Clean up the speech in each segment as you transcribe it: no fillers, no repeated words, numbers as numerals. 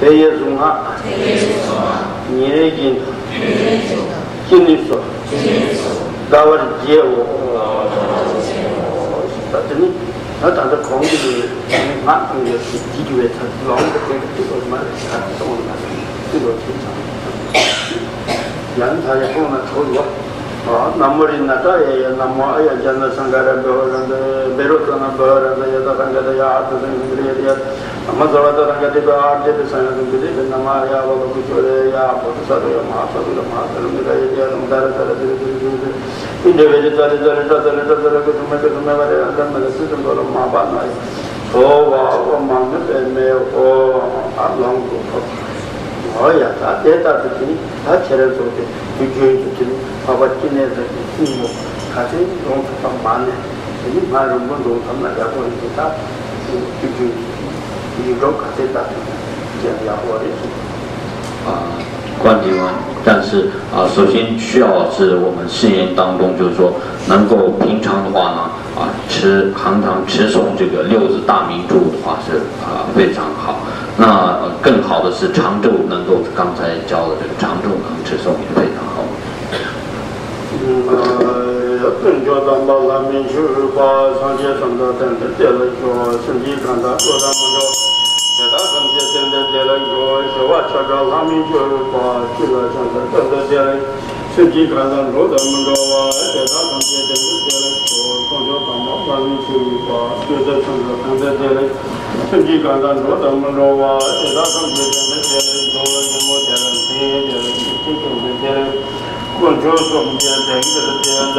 대예송아 니에긴 진리소 가와리 제오 다더니 나한테 공부를 막 이제 뒤뒤에 다 나오는 거 얼마나 잘 써오는 거 이거 괜찮아 양타에 보면 좋아 남물이 나타에 남모아야 잔나 상가라 버런데 베로토나 버런데 여다 상가다 야트는 그래야 아마자와다 상가데 바아데 상가데 나마야 바고 부조레야 보사도야 마사도야 마사도야 이야 남다라다데 인데 베르다르다르다르다르 그tum에 바레 안다메 수좀 거로 마바나이 오와 마메메 오 알랑고 어야 다 데이터들이 다 체력적으로 비교해주더니 바바티네서 이모 가서 농사가 많네 이 말은 뭐 농사만 나가고 이제 다 비교 이거 가서 다这样我观点完，但是首先需要是我们誓言当中，就是说能够平常的话呢，常常持诵这个六字大明咒的话是非常好。那更好的是长咒能够刚才教的这个长咒能持诵也非常好。更叫当把咱们就是把上街上的等等点了说身体看到做咱们说。在他上街等等点了说说我瞧着咱们就是把这个上的等等点了身体看到说咱们说在他上街等等点了说光叫当把咱们就是把就在上的等等点了身体看到说咱们说在他上街等等点了说什么点了天点了天天点了光叫说我们点等等点了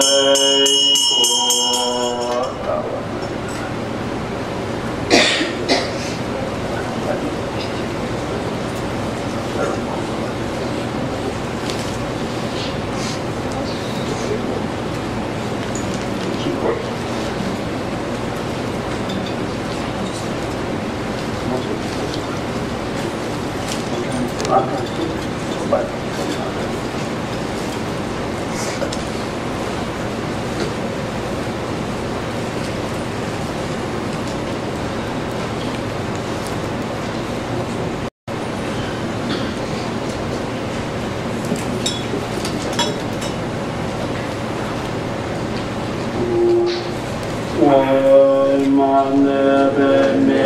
Mane be me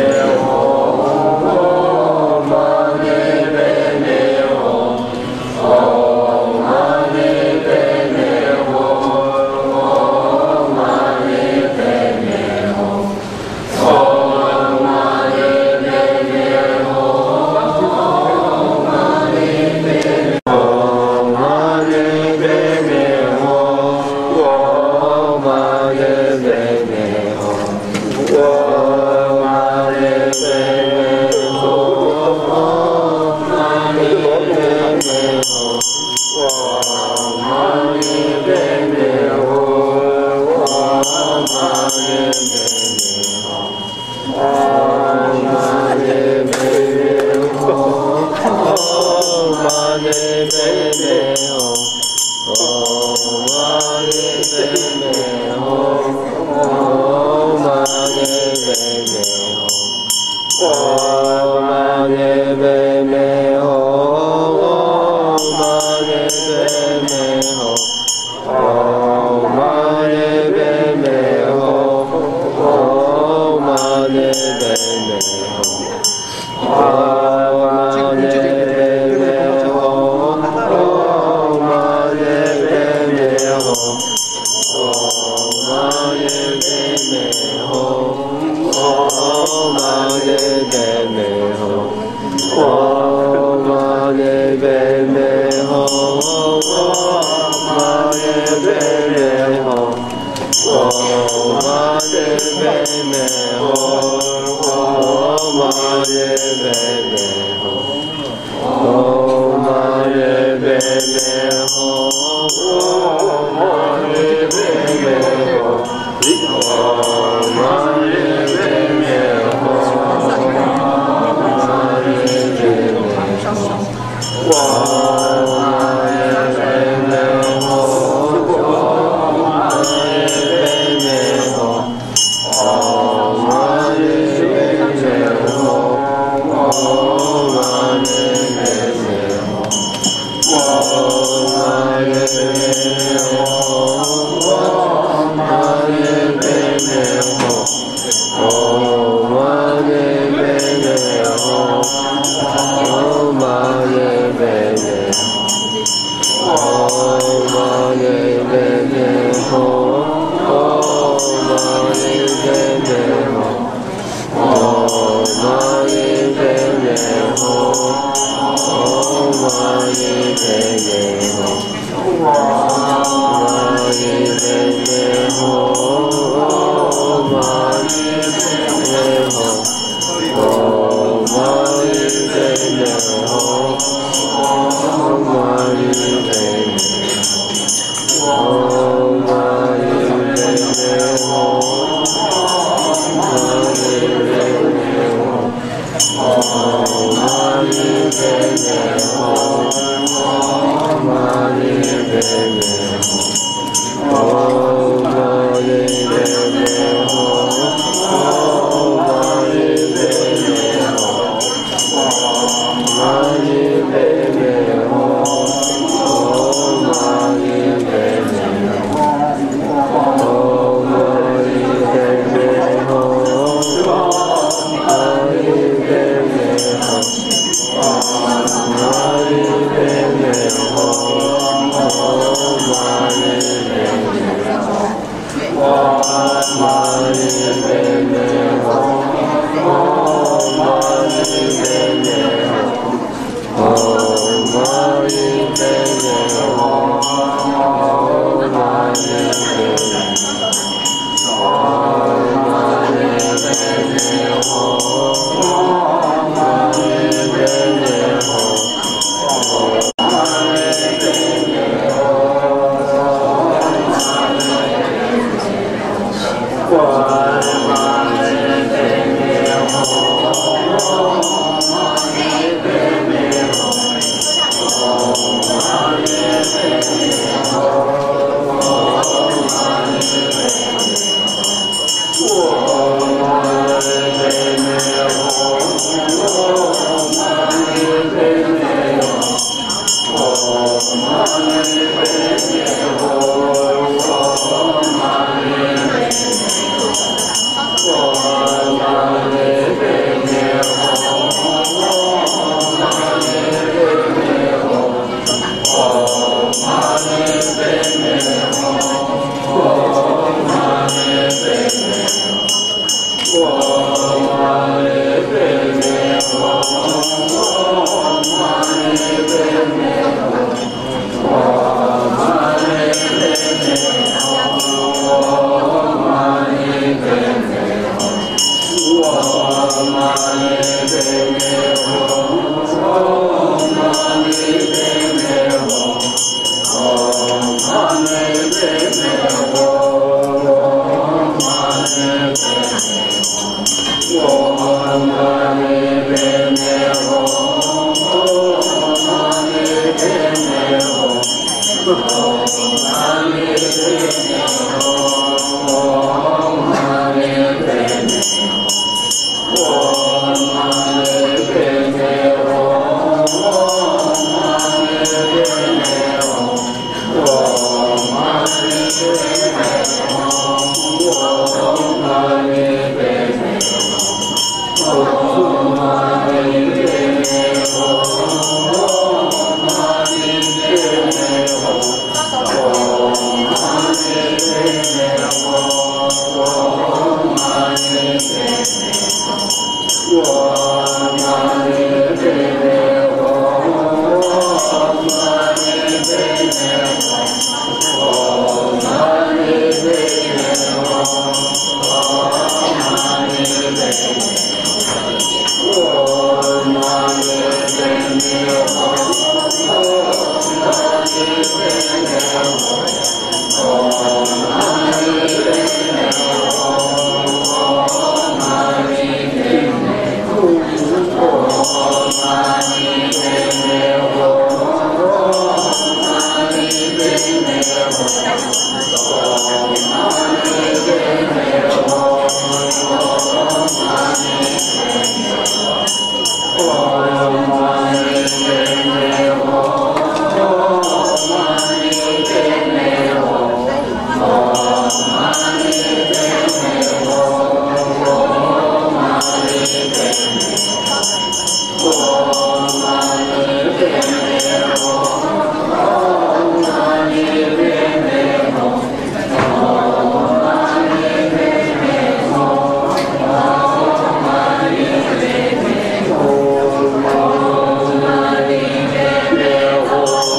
Oh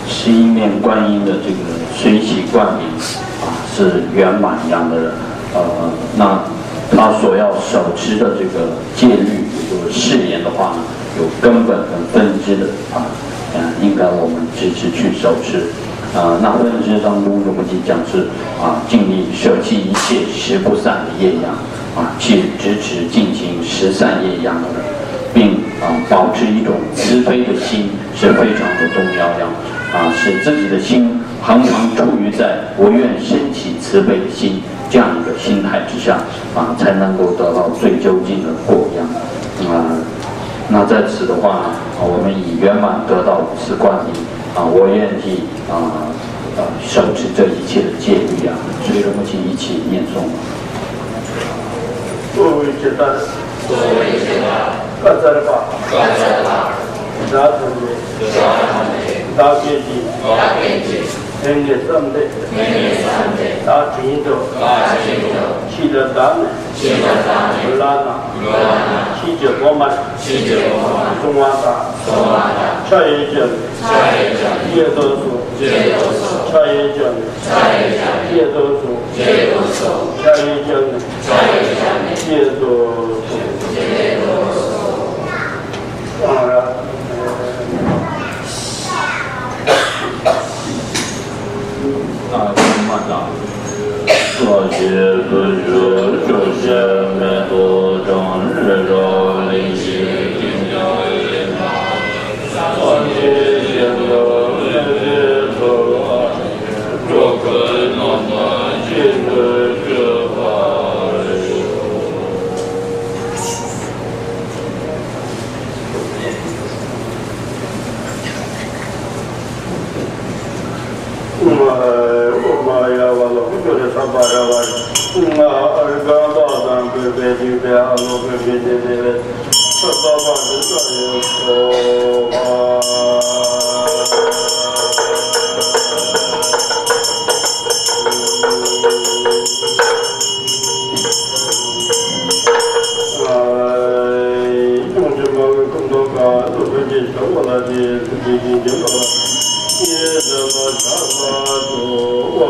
十一面观音的这个随喜灌顶是圆满一样的人，那他所要手持的这个戒律，也就是誓言的话呢，有根本跟分支的应该我们支持去手持。那分支当中，我们讲是尽力舍弃一切十不散的业样去支持进行十善业样的人，并保持一种慈悲的心是非常的重要的使自己的心常常处于在我愿升起慈悲的心这样一个心态之下才能够得到最究竟的果样那在此的话呢，我们已圆满得到此观顶我愿意手持这一切的戒律所以我们请一起念诵。各位接待，各在吧，大同的，大阶级，天年三代，大金斗，七的大呢，不拉呢，七九光满，中华大，茶叶卷，叶多数，茶叶卷，叶多数，茶叶卷，叶多数。当然。所学不学，首先面多正日照灵犀定要也所学先得日头若可那么今日这法我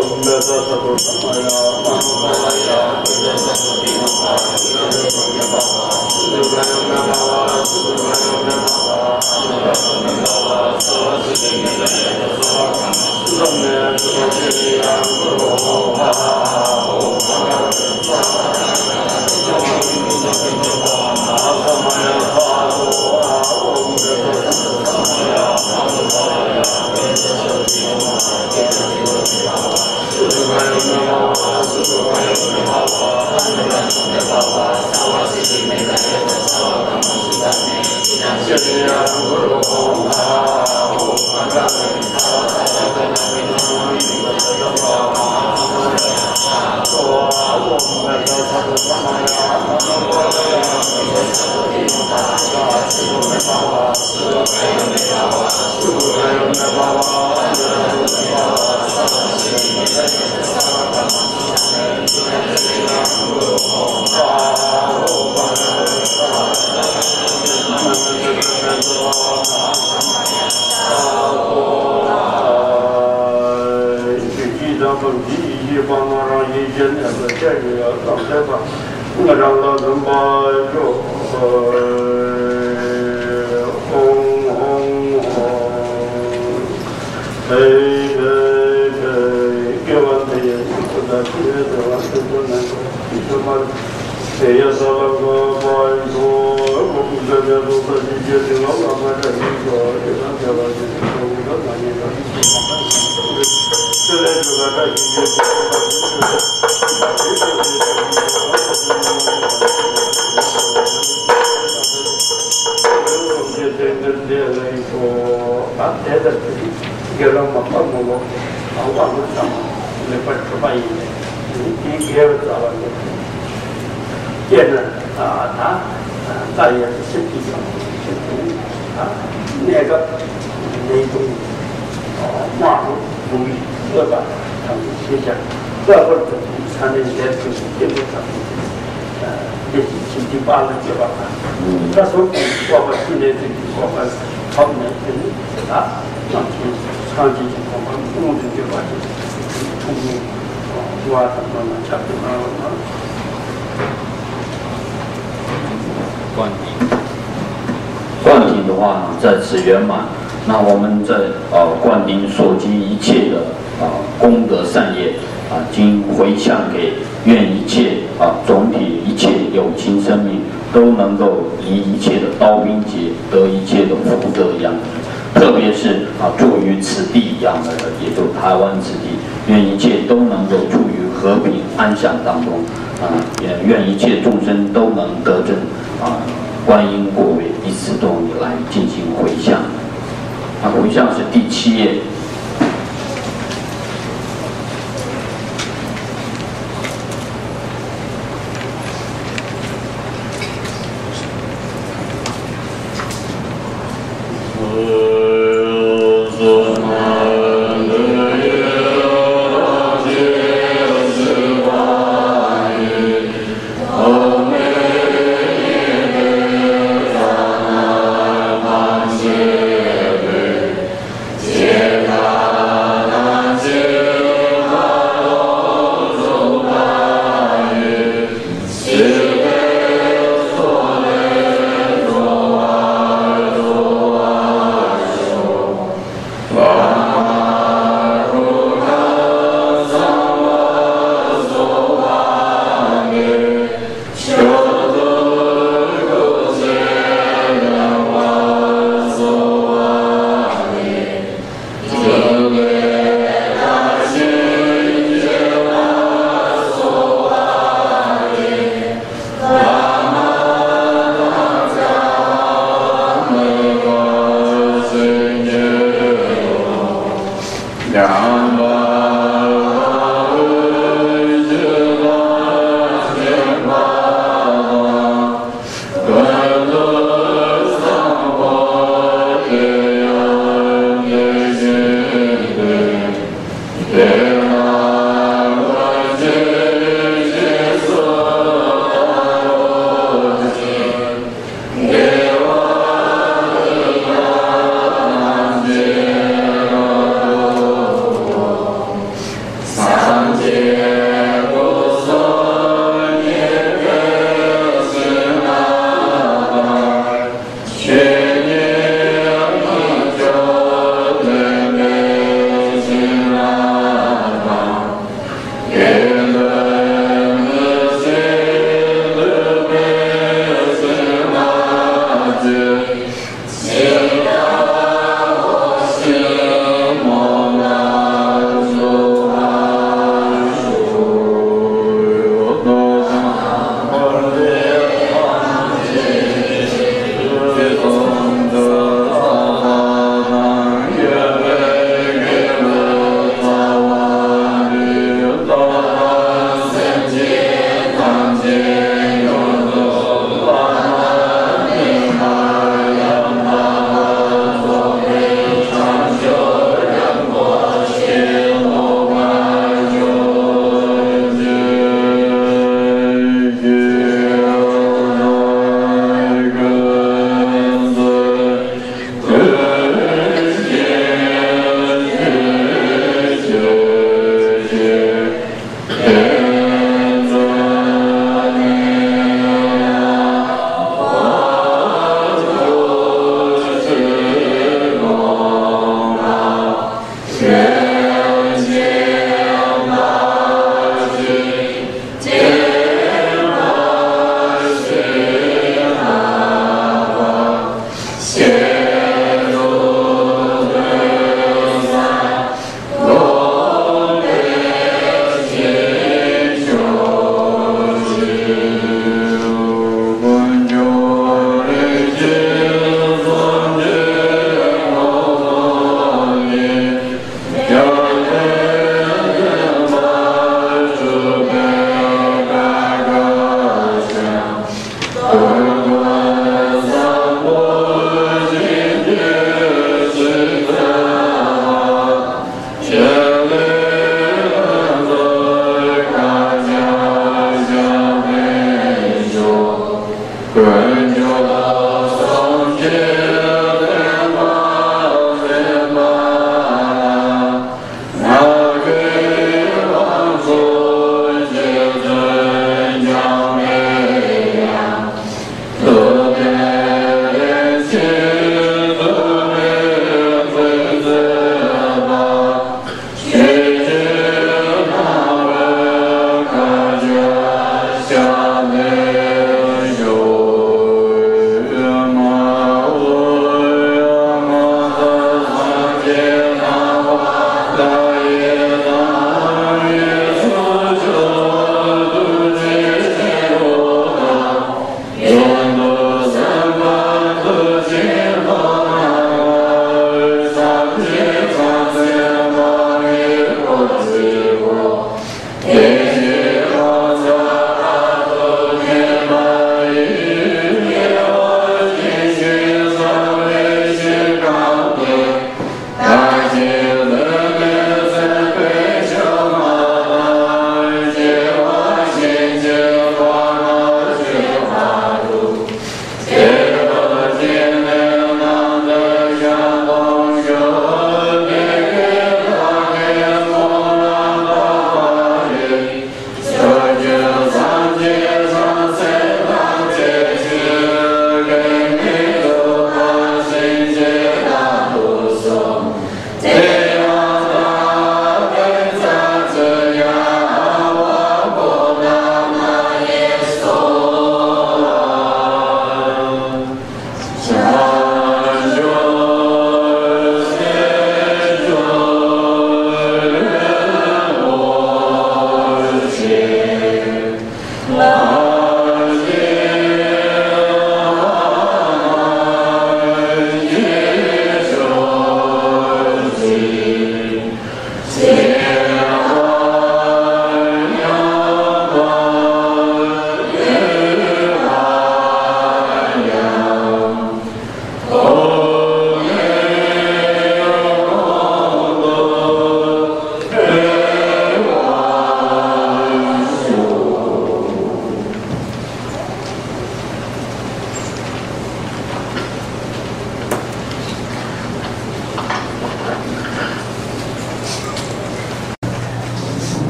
灌顶的话在此圆满。那我们在灌顶所及一切的功德善业经回向给愿一切总体一切有情生命都能够离一切的刀兵劫，得一切的福德养人。特别是住于此地一样的人，也就台湾此地，愿一切都能够处于和平安详当中，也愿一切众生都能得证观音果位，以此动力来进行回向。回向是第7页。Yeah. 我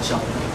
效。